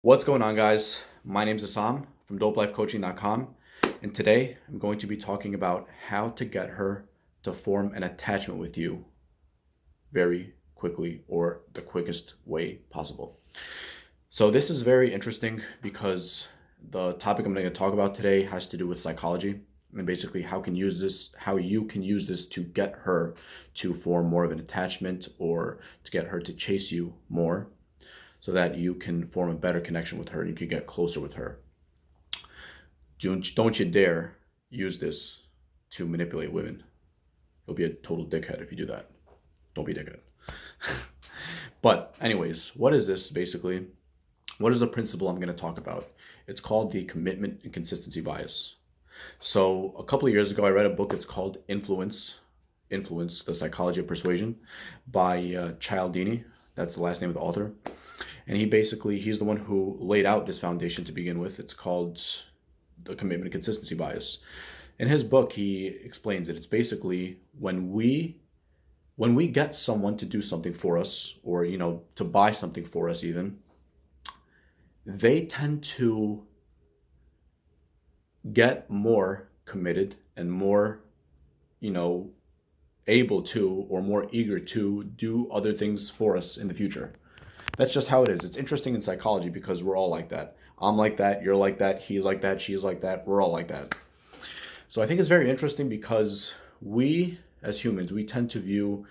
What's going on, guys? My name's Assam from dopelifecoaching.com, and today I'm going to be talking about how to get her to form an attachment with you very quickly or the quickest way possible. So this is very interesting because the topic I'm going to talk about today has to do with psychology and basically how you can use this to get her to form more of an attachment or to get her to chase you more so that you can form a better connection with her and you can get closer with her. Don't you dare use this to manipulate women. You'll be a total dickhead if you do that. Don't be a dickhead. But anyways, what is this basically? What is the principle I'm going to talk about? It's called the commitment and consistency bias. So a couple of years ago, I read a book. It's called Influence, The Psychology of Persuasion by Cialdini. That's the last name of the author. And he's the one who laid out this foundation to begin with. It's called the commitment and consistency bias. In his book, he explains it. It's basically when we get someone to do something for us, or to buy something for us even, they tend to get more committed and more, able to or more eager to do other things for us in the future. That's just how it is. It's interesting in psychology because we're all like that. I'm like that, you're like that, he's like that, she's like that, we're all like that. So I think it's very interesting because we, as humans, we tend to view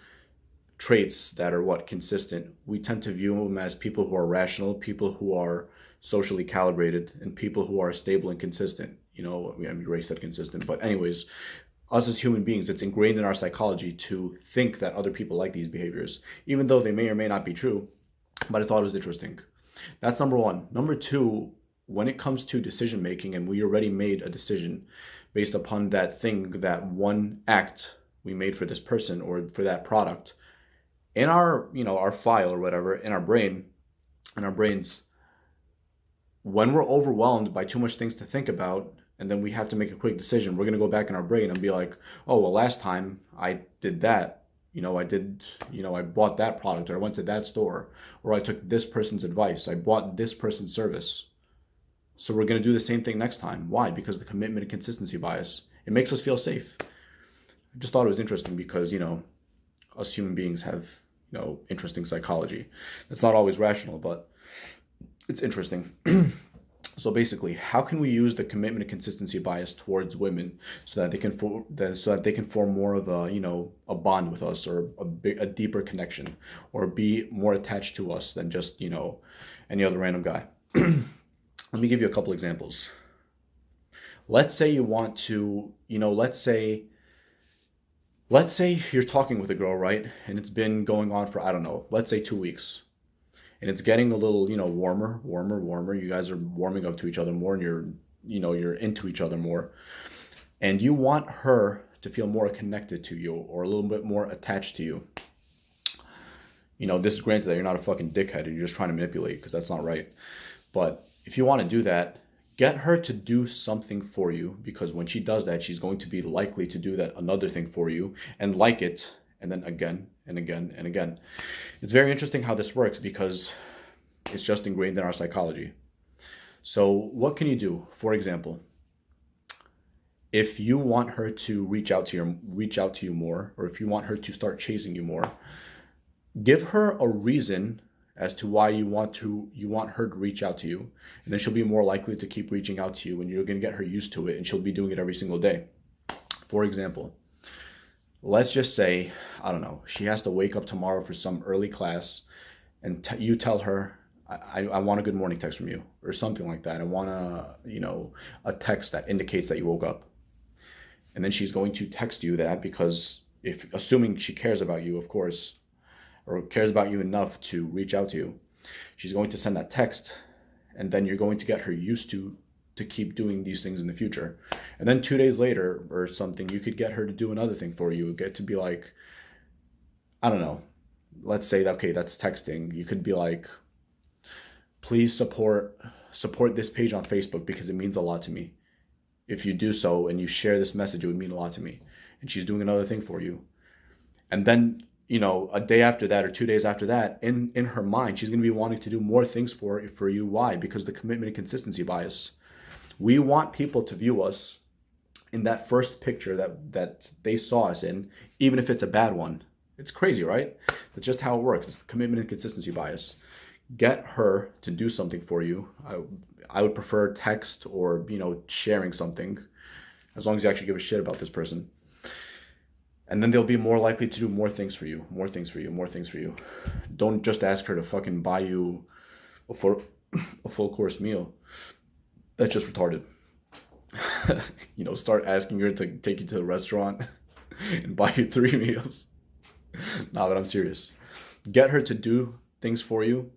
traits that are consistent. We tend to view them as people who are rational, people who are socially calibrated, and people who are stable and consistent. Ray said consistent, but anyways, us as human beings, it's ingrained in our psychology to think that other people like these behaviors, even though they may or may not be true. But I thought it was interesting. That's number one. Number two, when it comes to decision making, and we already made a decision based upon that thing, that one act we made for this person or for that product, in our file or whatever, in our brains, when we're overwhelmed by too much things to think about, and then we have to make a quick decision, we're gonna go back in our brain and be like, oh well, last time I did that. I bought that product, or I went to that store, or I took this person's advice, I bought this person's service. So we're going to do the same thing next time. Why? Because the commitment and consistency bias. It makes us feel safe. I just thought it was interesting because, us human beings have, interesting psychology. It's not always rational, but it's interesting. So basically, how can we use the commitment and consistency bias towards women so that they can form more of a bond with us, or a deeper connection, or be more attached to us than just any other random guy? Let me give you a couple examples. Let's say you want to, let's say you're talking with a girl, right? And it's been going on for, I don't know, let's say 2 weeks. And it's getting a little, warmer. You guys are warming up to each other more, and you're into each other more. And you want her to feel more connected to you, or a little bit more attached to you. This is granted that you're not a fucking dickhead and you're just trying to manipulate, because that's not right. But if you want to do that, get her to do something for you, because when she does that, she's going to be likely to do that another thing for you and like it, and then again and again and again. It's very interesting how this works because it's just ingrained in our psychology. So what can you do? For example, if you want her to reach out to you more, or if you want her to start chasing you more, give her a reason as to why you want her to reach out to you, and then she'll be more likely to keep reaching out to you, and you're going to get her used to it, and she'll be doing it every single day. For example, let's just say, I don't know, she has to wake up tomorrow for some early class, and you tell her, I want a good morning text from you, or something like that. I want a text that indicates that you woke up. And then she's going to text you that because, assuming she cares about you, of course, or cares about you enough to reach out to you, she's going to send that text, and then you're going to get her used to keep doing these things in the future. And then 2 days later or something, you could get her to do another thing for you. Get to be like, I don't know, let's say that, okay, that's texting. You could be like, please support this page on Facebook because it means a lot to me. If you do so and you share this message, it would mean a lot to me. And she's doing another thing for you. And then you know, a day after that or 2 days after that, in her mind, she's going to be wanting to do more things for you. Why? Because the commitment and consistency bias. We want people to view us in that first picture that they saw us in, even if it's a bad one. It's crazy, right? That's just how it works. It's the commitment and consistency bias. Get her to do something for you. I would prefer text or, you know, sharing something, as long as you actually give a shit about this person. And then they'll be more likely to do more things for you, more things for you, more things for you. Don't just ask her to fucking buy you a full course meal. That's just retarded. You know, start asking her to take you to the restaurant and buy you 3 meals. Nah, but I'm serious. Get her to do things for you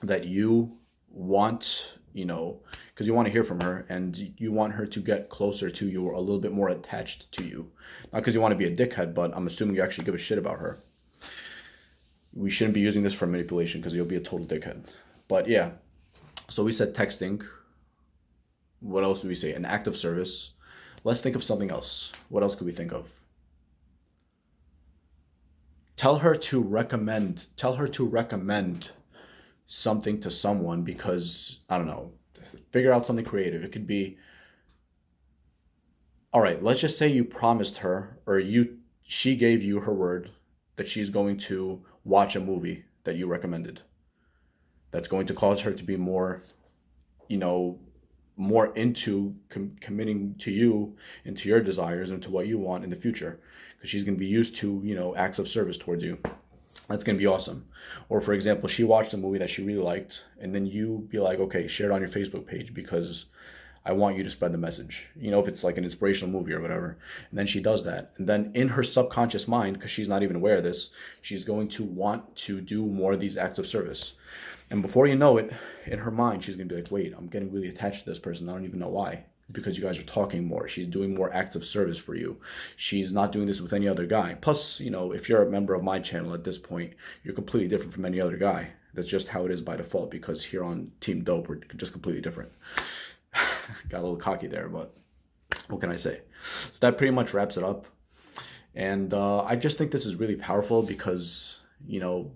that you want, you know, because you want to hear from her and you want her to get closer to you or a little bit more attached to you. Not because you want to be a dickhead, but I'm assuming you actually give a shit about her. We shouldn't be using this for manipulation because you'll be a total dickhead. But yeah, so we said texting. What else do we say? An act of service. Let's think of something else. What else could we think of? Tell her to recommend something to someone because, I don't know, figure out something creative. It could be, all right, let's just say you promised her or she gave you her word that she's going to watch a movie that you recommended. That's going to cause her to be more, you know, more into committing to you and to your desires and to what you want in the future, because she's going to be used to, you know, acts of service towards you. That's going to be awesome. Or for example, she watched a movie that she really liked and then you be like, okay, share it on your Facebook page because I want you to spread the message, you know, if it's like an inspirational movie or whatever. And then she does that, and then in her subconscious mind, because she's not even aware of this, she's going to want to do more of these acts of service. And before you know it, in her mind, she's going to be like, wait, I'm getting really attached to this person. I don't even know why. Because you guys are talking more. She's doing more acts of service for you. She's not doing this with any other guy. Plus, you know, if you're a member of my channel at this point, you're completely different from any other guy. That's just how it is by default, because here on Team Dope, we're just completely different. Got a little cocky there, but what can I say? So that pretty much wraps it up. And I just think this is really powerful because, you know,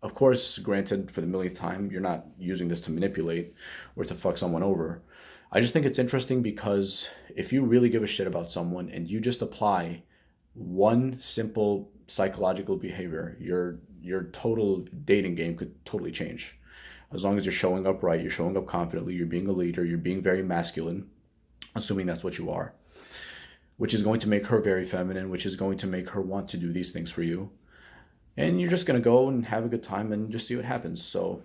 of course, granted, for the millionth time, you're not using this to manipulate or to fuck someone over. I just think it's interesting because if you really give a shit about someone and you just apply one simple psychological behavior, your total dating game could totally change. As long as you're showing up right, you're showing up confidently, you're being a leader, you're being very masculine, assuming that's what you are, which is going to make her very feminine, which is going to make her want to do these things for you. And you're just going to go and have a good time and just see what happens. So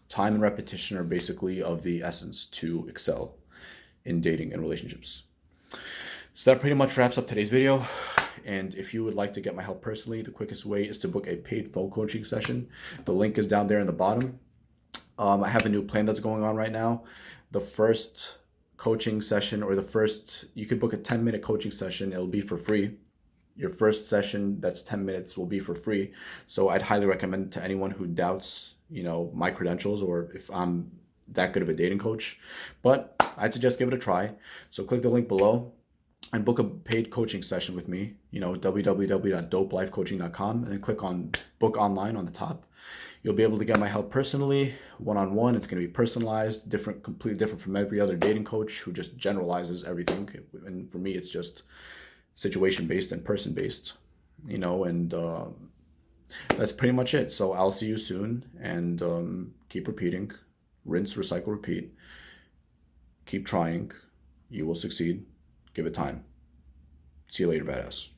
time and repetition are basically of the essence to excel in dating and relationships. So that pretty much wraps up today's video. And if you would like to get my help personally, the quickest way is to book a paid phone coaching session. The link is down there in the bottom. I have a new plan that's going on right now. The first coaching session, or you could book a 10-minute coaching session. It'll be for free. Your first session that's 10 minutes will be for free. So I'd highly recommend to anyone who doubts, you know, my credentials or if I'm that good of a dating coach. But I'd suggest give it a try. So click the link below and book a paid coaching session with me, you know, www.dopelifecoaching.com, and then click on book online on the top. You'll be able to get my help personally, one-on-one. It's going to be personalized, different, completely different from every other dating coach who just generalizes everything. And for me, it's just situation-based and person-based, you know, and that's pretty much it. So I'll see you soon, and keep repeating, rinse, recycle, repeat. Keep trying. You will succeed. Give it time. See you later, badass.